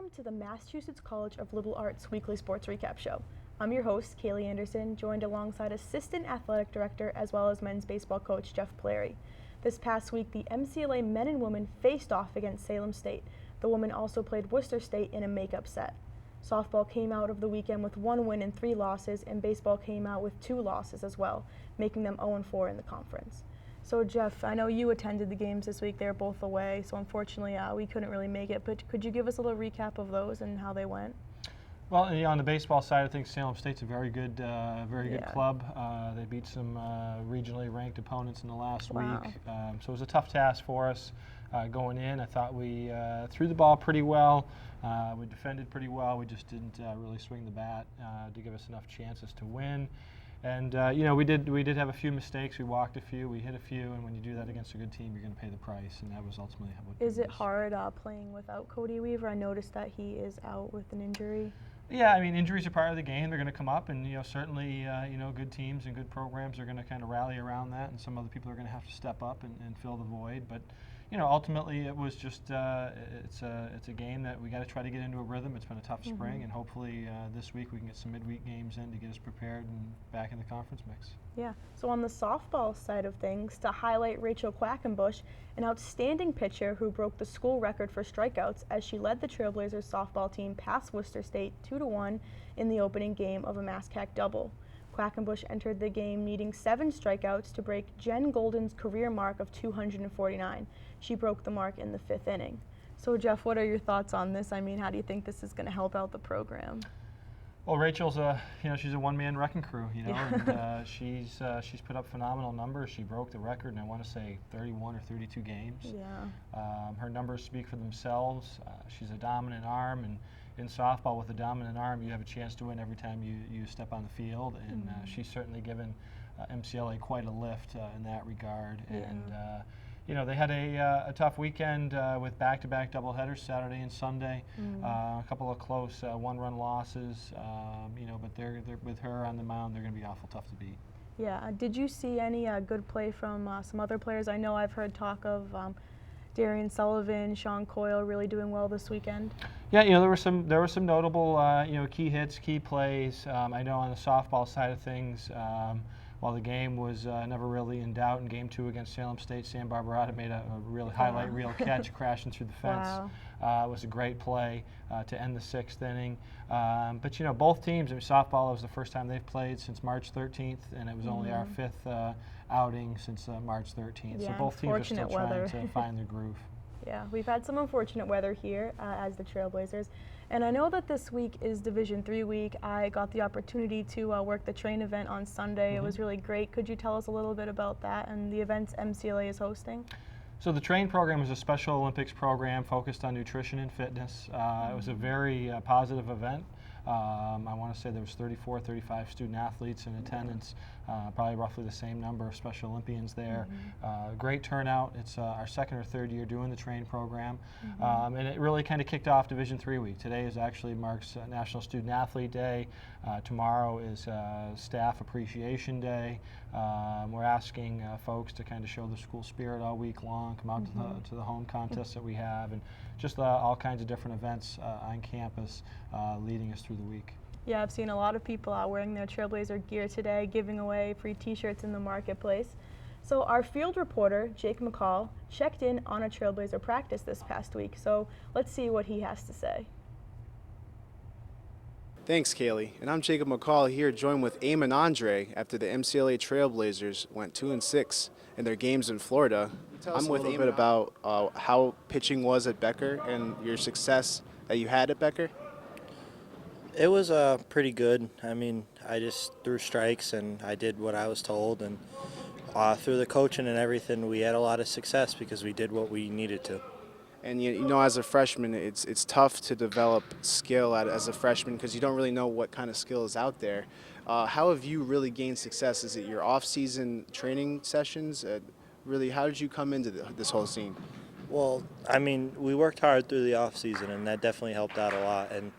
welcome to the Massachusetts College of Liberal Arts Weekly Sports Recap Show. I'm your host, Kaylee Anderson, joined alongside Assistant Athletic Director as well as men's baseball coach Jeff Polari. This past week, the MCLA men and women faced off against Salem State. The women also played Worcester State in a makeup set. Softball came out of the weekend with 1 win and 3 losses, and baseball came out with 2 losses as well, making them 0-4 in the conference. So Jeff, I know you attended the games this week. They were both away, so unfortunately we couldn't really make it. But could you give us a little recap of those and how they went? Well, on the baseball side of things, Salem State's a very good club. They beat some regionally ranked opponents in the last week, so it was a tough task for us going in. I thought we threw the ball pretty well. We defended pretty well. We just didn't really swing the bat to give us enough chances to win. And we did have a few mistakes. We walked a few, we hit a few, and when you do that against a good team, you're going to pay the price, and that was ultimately what. Is it hard playing without Cody Weaver? I noticed that he is out with an injury. Yeah, I mean, injuries are part of the game. They're going to come up, and certainly good teams and good programs are going to kind of rally around that, and some other people are going to have to step up and fill the void. But ultimately it was just it's a game that we got to try to get into a rhythm. It's been a tough spring, and hopefully this week we can get some midweek games in to get us prepared and back in the conference mix. Yeah. So on the softball side of things, to highlight Rachel Quackenbush, an outstanding pitcher who broke the school record for strikeouts as she led the Trailblazers softball team past Worcester State 2-1 in the opening game of a MassCAC double. Quackenbush entered the game needing 7 strikeouts to break Jen Golden's career mark of 249. She broke the mark in the 5th inning. So Jeff, what are your thoughts on this? I mean, how do you think this is going to help out the program? Well, Rachel's she's a one-man wrecking crew, and she's put up phenomenal numbers. She broke the record in, I want to say, 31 or 32 games. Yeah. Her numbers speak for themselves. She's a dominant arm, and in softball with a dominant arm, you have a chance to win every time you step on the field, and she's certainly given MCLA quite a lift in that regard. Yeah. And they had a tough weekend with back-to-back doubleheaders Saturday and Sunday. A couple of close one-run losses, but they're with her on the mound, they're going to be awful tough to beat. Yeah. Did you see any good play from some other players? I know I've heard talk of Darian Sullivan, Sean Coyle really doing well this weekend. Yeah, there were some notable key hits, key plays. I know on the softball side of things. While the game was never really in doubt in Game 2 against Salem State, Sam Barbarata made a really highlight reel catch crashing through the fence. Wow. It was a great play to end the 6th inning. But both teams, softball was the first time they've played since March 13th, and it was only our 5th outing since March 13th. Yeah, so both teams are still trying to find their groove. Yeah, we've had some unfortunate weather here as the Trailblazers. And I know that this week is Division III week. I got the opportunity to work the train event on Sunday. It was really great. Could you tell us a little bit about that and the events MCLA is hosting? So the train program is a Special Olympics program focused on nutrition and fitness. It was a very positive event. I want to say there was 34, 35 student athletes in attendance, probably roughly the same number of Special Olympians there. Great turnout. It's our 2nd or 3rd year doing the train program, and it really kind of kicked off Division III week. Today marks National Student Athlete Day. Tomorrow is Staff Appreciation Day. We're asking folks to kind of show the school spirit all week long, come out to the home contests that we have, and just all kinds of different events on campus leading us through the week. Yeah, I've seen a lot of people wearing their Trailblazer gear today, giving away free t-shirts in the marketplace. So our field reporter, Jake McCall, checked in on a Trailblazer practice this past week. So let's see what he has to say. Thanks, Kaylee. And I'm Jacob McCall here, joined with Eamon Andre after the MCLA Trailblazers went 2-6 in their games in Florida. I'm with Eamon about how pitching was at Becker and your success that you had at Becker. It was pretty good. I mean, I just threw strikes and I did what I was told, and through the coaching and everything, we had a lot of success because we did what we needed to. And as a freshman, it's tough to develop skill as a freshman because you don't really know what kind of skill is out there. How have you really gained success? Is it your off-season training sessions? Really, how did you come into this whole scene? Well, I mean, we worked hard through the off-season, and that definitely helped out a lot. And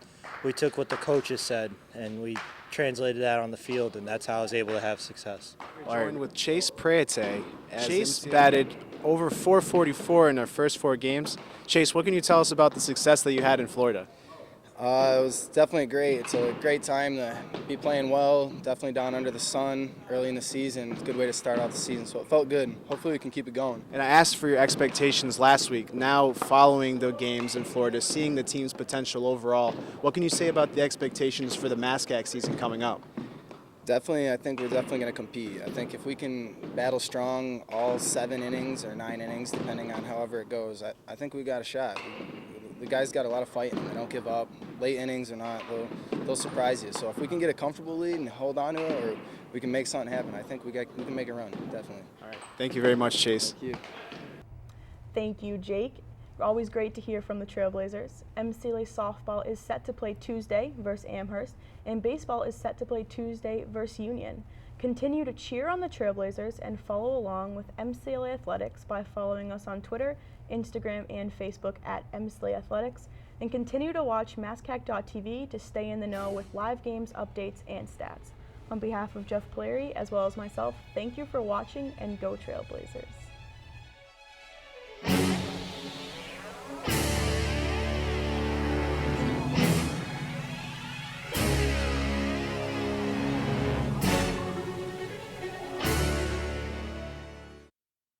we took what the coaches said, and we translated that on the field, and that's how I was able to have success. We're joined with Chase Prete. Chase batted over .444 in our first 4 games. Chase, what can you tell us about the success that you had in Florida? It was definitely great. It's a great time to be playing well, definitely down under the sun early in the season. It's a good way to start off the season, so it felt good. Hopefully we can keep it going. And I asked for your expectations last week. Now, following the games in Florida, seeing the team's potential overall, what can you say about the expectations for the MASCAC season coming up? Definitely, I think we're definitely going to compete. I think if we can battle strong all 7 innings or 9 innings, depending on however it goes, I think we got a shot. The guys got a lot of fight in them. They don't give up. Late innings or not, they'll surprise you. So if we can get a comfortable lead and hold on to it, or we can make something happen, I think we can make a run, definitely. All right. Thank you very much, Chase. Thank you. Thank you, Jake. Always great to hear from the Trailblazers. MCLA softball is set to play Tuesday versus Amherst, and baseball is set to play Tuesday versus Union. Continue to cheer on the Trailblazers and follow along with MCLA Athletics by following us on Twitter, Instagram, and Facebook at MCLA Athletics, and continue to watch MASCAC.tv to stay in the know with live games, updates, and stats. On behalf of Jeff Polari, as well as myself, thank you for watching, and go Trailblazers.